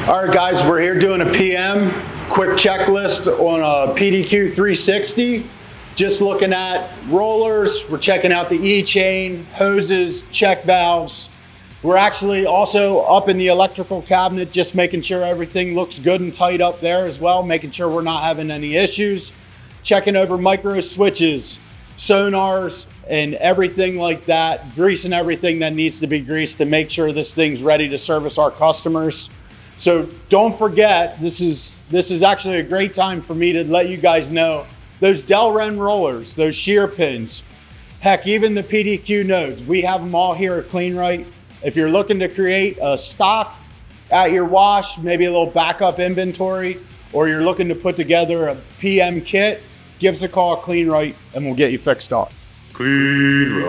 All right, guys, we're here doing a PM, quick checklist on a PDQ 360. Just looking at rollers, we're checking out the E-chain, hoses, check valves. We're actually also up in the electrical cabinet, just making sure everything looks good and tight up there as well, making sure we're not having any issues. Checking over micro switches, sonars, and everything like that, greasing everything that needs to be greased to make sure this thing's ready to service our customers. So don't forget, this is actually a great time for me to let you guys know, those Delrin rollers, those shear pins, heck, even the PDQ nodes, we have them all here at Kleen-Rite. If you're looking to create a stock at your wash, maybe a little backup inventory, or you're looking to put together a PM kit, give us a call at Kleen-Rite and we'll get you fixed up. Kleen-Rite.